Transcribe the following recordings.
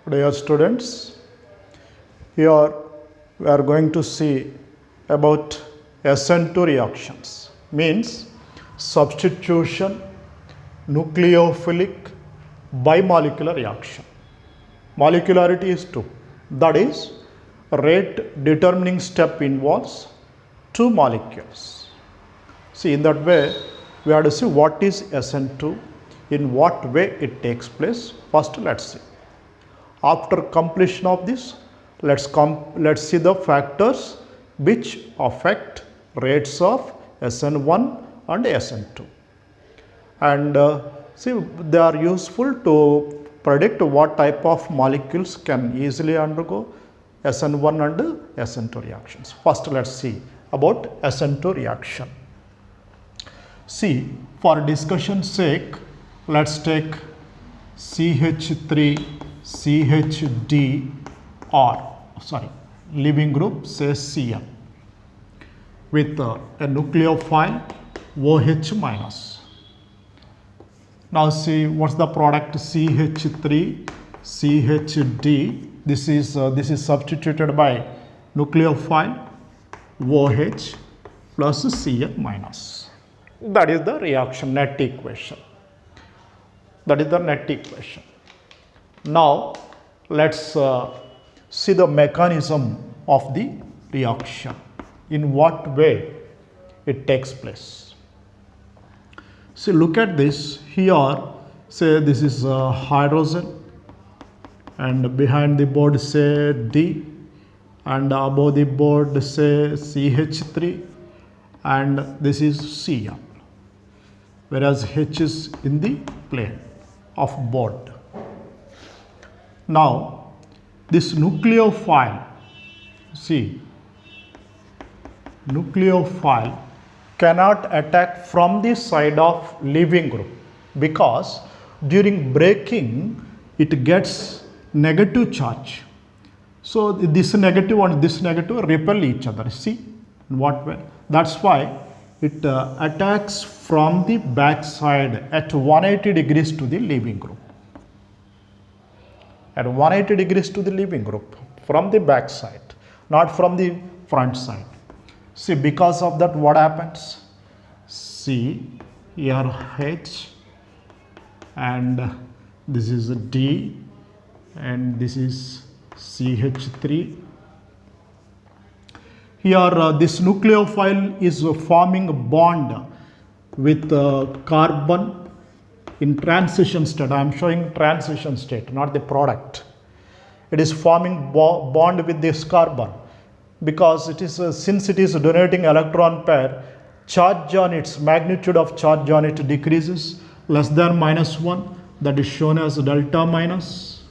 Dear students, here we are going to see about SN2 reactions, means substitution, nucleophilic, bimolecular reaction. Molecularity is 2, that is, rate determining step involves 2 molecules. See, in that way, we have to see what is SN2, in what way it takes place. First, let's see. After completion of this, let's see the factors which affect rates of SN1 and SN2. And see, they are useful to predict what type of molecules can easily undergo SN1 and SN2 reactions. First, let's see about SN2 reaction. See, for discussion sake, let's take CH3 CHD leaving group say Cl with a nucleophile OH minus. Now see what's the product CH3 CHD. This is substituted by nucleophile OH plus Cl minus. That is the reaction net equation. That is the net equation. Now let's see the mechanism of the reaction, in what way it takes place. See, look at this here. Say this is hydrogen, and behind the board say D, and above the board say CH3, and this is Cl, whereas H is in the plane of board. Now this nucleophile, see, nucleophile cannot attack from the side of leaving group, because during breaking it gets negative charge. So this negative and this negative repel each other. See in what way? That's why it attacks from the back side at 180 degrees to the leaving group. At 180 degrees to the leaving group from the back side, not from the front side. See, because of that, what happens? See, here H, and this is D, and this is CH3. Here this nucleophile is forming a bond with carbon in transition state. I am showing transition state, not the product. It is forming bond with this carbon, because it is since it is donating electron pair, charge on its magnitude of charge on it decreases less than -1, that is shown as delta minus.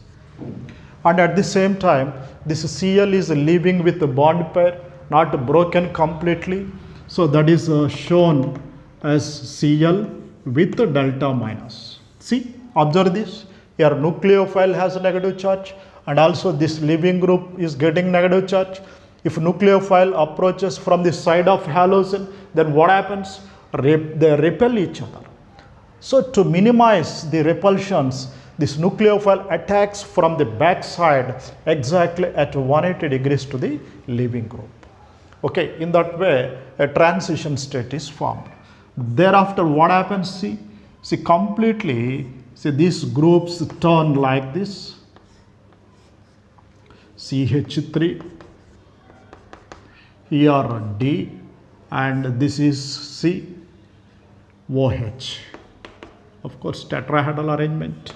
And at the same time, this Cl is leaving with the bond pair, not broken completely, so that is shown as Cl with delta minus. See, observe this. Here nucleophile has a negative charge, and also this leaving group is getting negative charge. If nucleophile approaches from the side of halogen, then what happens? They repel each other. So to minimize the repulsions, this nucleophile attacks from the back side exactly at 180 degrees to the leaving group. Okay, in that way a transition state is formed. Thereafter what happens? See completely, see these groups turn like this. CH3, here D, and this is C, OH. Of course, tetrahedral arrangement.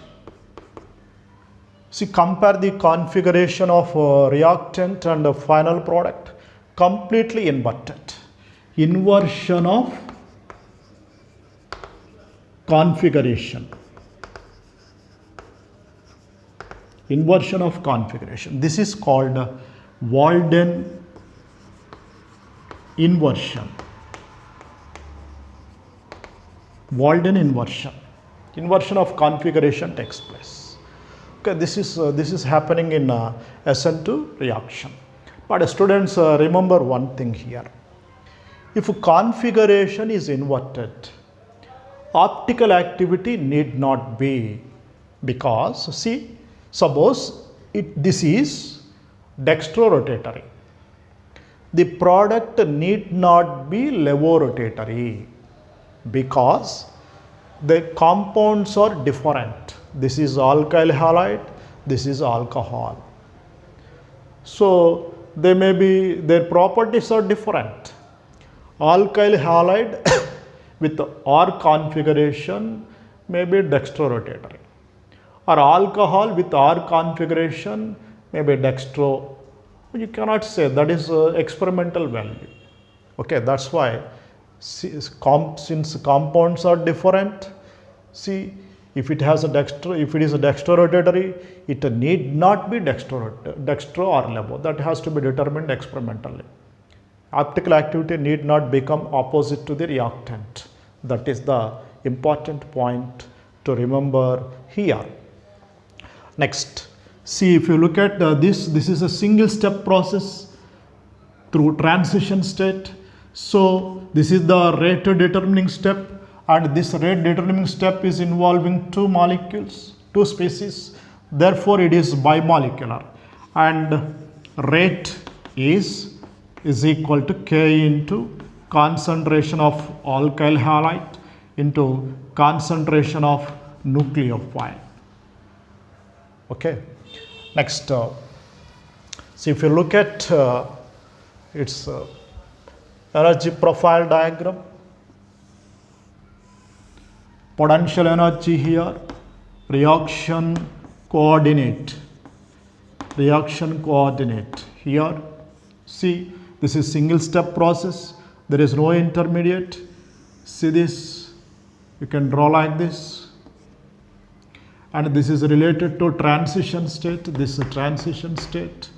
See, compare the configuration of reactant and the final product. Completely inverted. Inversion of configuration. Inversion of configuration. This is called Walden inversion. Walden inversion. Inversion of configuration takes place. Okay, this is happening in SN2 reaction. But students, remember one thing here. If configuration is inverted, optical activity need not be, because see, suppose this is dextrorotatory. The product need not be levorotatory because the compounds are different. This is alkyl halide, this is alcohol. So they may be, their properties are different. Alkyl halide with R configuration may be dextrorotatory, or alcohol with R configuration may be dextro. You cannot say, that is experimental value. Okay, that's why since compounds are different, see, if it has a if it is a dextrorotatory, it need not be dextro or levo. That has to be determined experimentally. Optical activity need not become opposite to the reactant. That is the important point to remember here. Next, see, if you look at this is a single step process through transition state. So this is the rate determining step, and this rate determining step is involving two molecules, two species. Therefore, it is bimolecular, and rate is equal to K into concentration of alkyl halide into concentration of nucleophile. Okay. Next, so if you look at its energy profile diagram, potential energy here, reaction coordinate here. See, this is single step process, there is no intermediate. See this, you can draw like this, and this is related to transition state. This is transition state,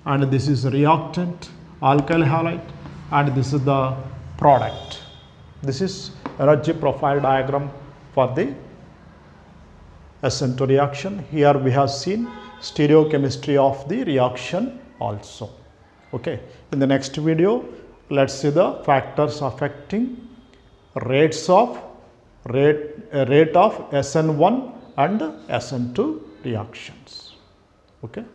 and this is reactant alkyl halide, and this is the product. This is energy profile diagram for the SN2 reaction. Here we have seen stereochemistry of the reaction also. Okay, in the next video, let's see the factors affecting rate of SN1 and SN2 reactions. Okay.